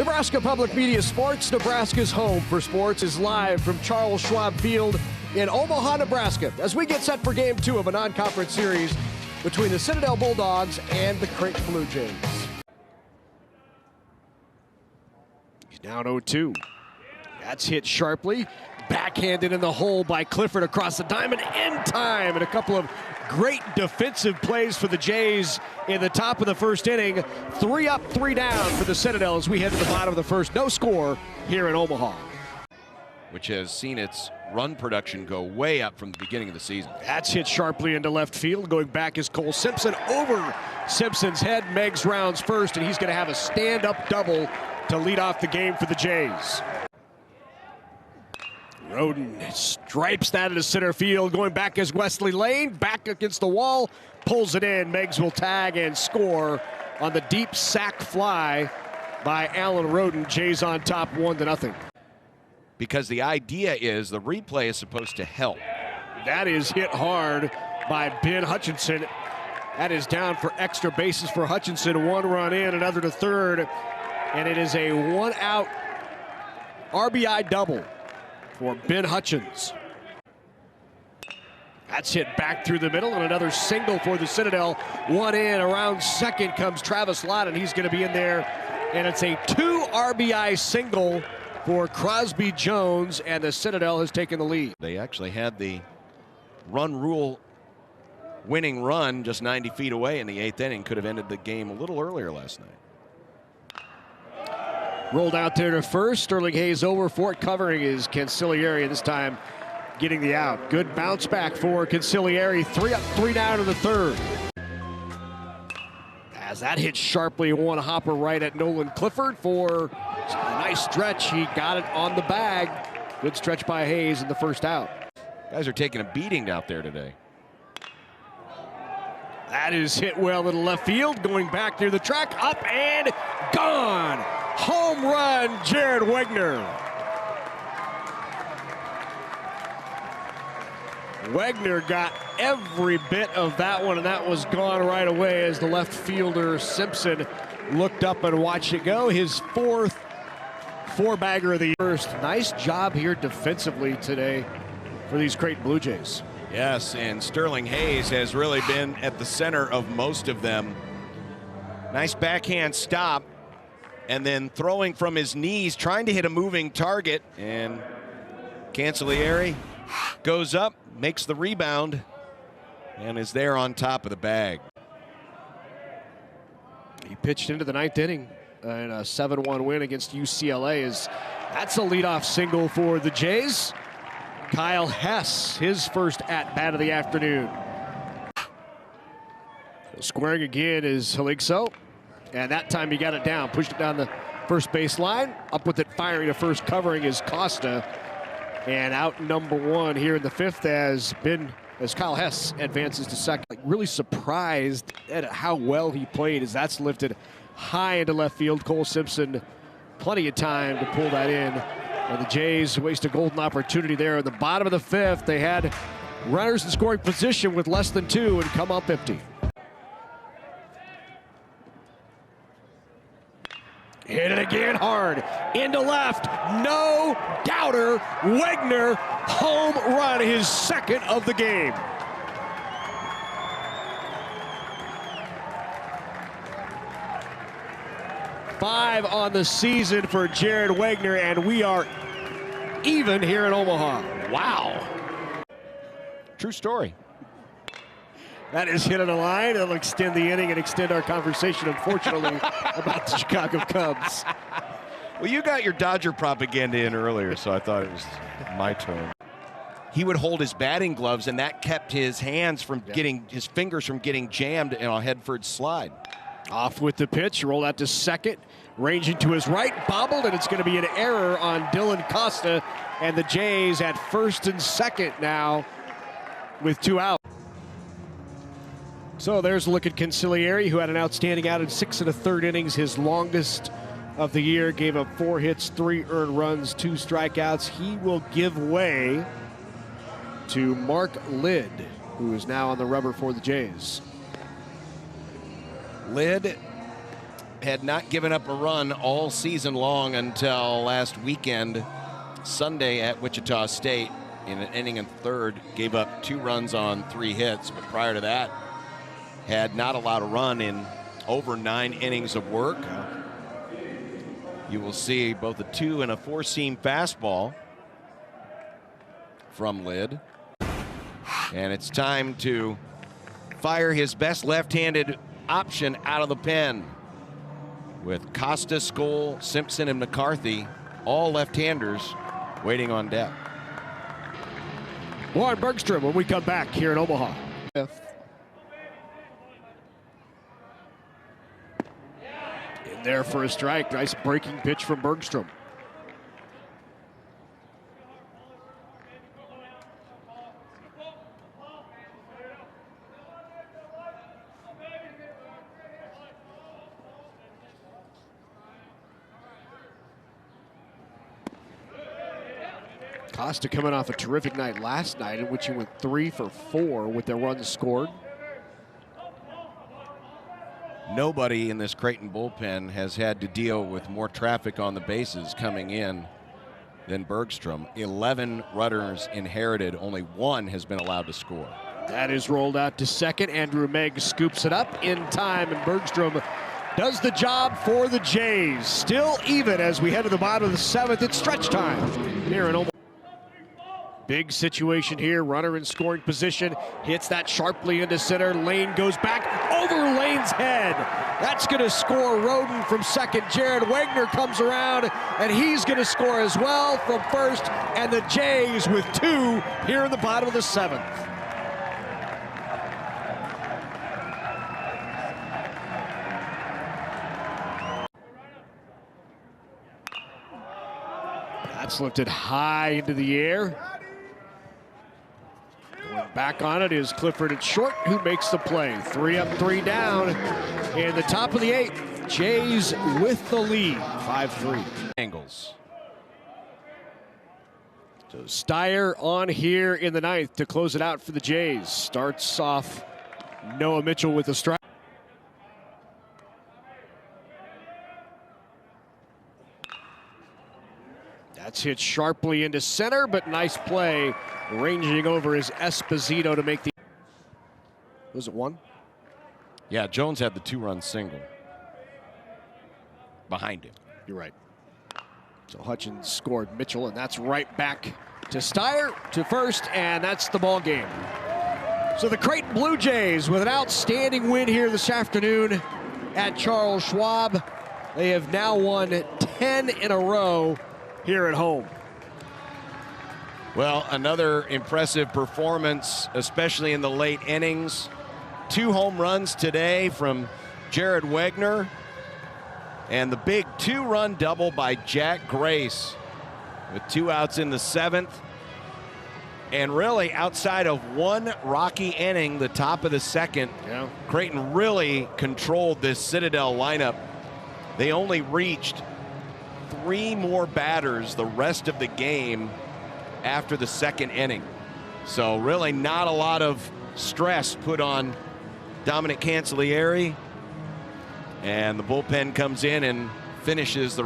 Nebraska Public Media Sports, Nebraska's home for sports, is live from Charles Schwab Field in Omaha, Nebraska, as we get set for Game 2 of a non-conference series between the Citadel Bulldogs and the Creighton Blue Jays. He's down 0-2. That's hit sharply. Backhanded in the hole by Clifford across the diamond in time, and a couple of great defensive plays for the Jays in the top of the first inning. 3 up, 3 down for the Citadel as we head to the bottom of the first. No score here in Omaha, which has seen its run production go way up from the beginning of the season. That's hit sharply into left field. Going back is Cole Simpson over Simpson's head. Meggs rounds first, and he's going to have a stand-up double to lead off the game for the Jays. Roden stripes that into center field. Going back is Wesley Lane. Back against the wall. Pulls it in. Meggs will tag and score on the deep sac fly by Alan Roden. Jays on top 1-0. Because the idea is the replay is supposed to help. That is hit hard by Ben Hutchinson. That is down for extra bases for Hutchinson. 1 run in, another to third. And it is a 1-out RBI double for Ben Hutchins. That's hit back through the middle, and another single for the Citadel. 1 in, around second comes Travis Lott, and he's going to be in there. And it's a 2 RBI single for Crosby Jones, and the Citadel has taken the lead. They actually had the run rule winning run just 90 feet away in the 8th inning. Could have ended the game a little earlier last night. Rolled out there to first. Sterling Hayes over for it. Covering is Cancilieri, this time getting the out. Good bounce back for Cancilieri. 3 up, 3 down to the third. As that hit sharply, one hopper right at Nolan Clifford for a nice stretch. He got it on the bag. Good stretch by Hayes in the first out. Guys are taking a beating out there today. That is hit well into left field. Going back near the track. Up and gone. Home run, Jared Wegner. Wegner got every bit of that one, and that was gone right away as the left fielder Simpson looked up and watched it go. His 4th 4-bagger of the first. Nice job here defensively today for these Creighton Blue Jays. Yes, and Sterling Hayes has really been at the center of most of them. Nice backhand stop, and then throwing from his knees, trying to hit a moving target, and Cancilieri goes up, makes the rebound, and is there on top of the bag. He pitched into the 9th inning in a 7-1 win against UCLA. That's a leadoff single for the Jays. Kyle Hess, his first at-bat of the afternoon. Squaring again is Haligso, and that time he got it down, pushed it down the first base line. Up with it, firing to first, covering is Costa. And out number 1 here in the 5th as Kyle Hess advances to second. Really surprised at how well he played as that's lifted high into left field. Cole Simpson, plenty of time to pull that in. And the Jays waste a golden opportunity there in the bottom of the 5th. They had runners in scoring position with less than 2 and come up empty. Hit it again hard, into left, no doubter, Wegner, home run, his 2nd of the game. Five on the season for Jared Wegner, and we are even here in Omaha. Wow. True story. That is hit on a line. It'll extend the inning and extend our conversation, unfortunately, about the Chicago Cubs. Well, you got your Dodger propaganda in earlier, so I thought it was my turn. He would hold his batting gloves, and that kept his hands from his fingers from getting jammed in a head-first slide. Off with the pitch, rolled out to second, ranging to his right, bobbled, and it's going to be an error on Dylan Costa, and the Jays at first and second now with 2 out. So there's a look at Cancilieri, who had an outstanding out in 6 1/3 innings, his longest of the year, gave up 4 hits, 3 earned runs, 2 strikeouts. He will give way to Mark Lidd, who is now on the rubber for the Jays. Lidd had not given up a run all season long until last weekend, Sunday at Wichita State. In an inning and third, gave up 2 runs on 3 hits, but prior to that, had not allowed a run in over 9 innings of work. You will see both a 2 and a 4-seam fastball from Lid. And it's time to fire his best left-handed option out of the pen, with Costa, Skoll, Simpson, and McCarthy, all left-handers, waiting on deck. Warren Bergstrom when we come back here in Omaha. In there for a strike. Nice breaking pitch from Bergstrom. Costa coming off a terrific night last night in which he went 3 for 4 with their runs scored. Nobody in this Creighton bullpen has had to deal with more traffic on the bases coming in than Bergstrom. 11 runners inherited, only 1 has been allowed to score. That is rolled out to second. Andrew Megg scoops it up in time, and Bergstrom does the job for the Jays. Still even as we head to the bottom of the 7th. It's stretch time here in Omaha. Big situation here, runner in scoring position, hits that sharply into center. Lane goes back over Lane's head. That's going to score Roden from second. Jared Wagner comes around, and he's going to score as well from first. And the Jays with 2 here in the bottom of the 7th. That's lifted high into the air. Back on it is Clifford at short, who makes the play. 3 up, 3 down in the top of the 8th. Jays with the lead, 5-3. Angles. So Steyer on here in the 9th to close it out for the Jays. Starts off Noah Mitchell with a strike. That's hit sharply into center, but nice play. Ranging over is Esposito to make the... Was it 1? Yeah, Jones had the 2-run single behind him. You're right. So Hutchins scored Mitchell, and that's right back to Steyer to first, and that's the ball game. So the Creighton Blue Jays with an outstanding win here this afternoon at Charles Schwab. They have now won 10 in a row here at home. Well, another impressive performance, especially in the late innings. 2 home runs today from Jared Wagner, and the big 2-run double by Jack Grace with 2 outs in the 7th. And really, outside of 1 rocky inning, the top of the 2nd, Creighton really controlled this Citadel lineup. They only reached 3 more batters the rest of the game after the 2nd inning. So really not a lot of stress put on Dominic Cancellieri, and the bullpen comes in and finishes the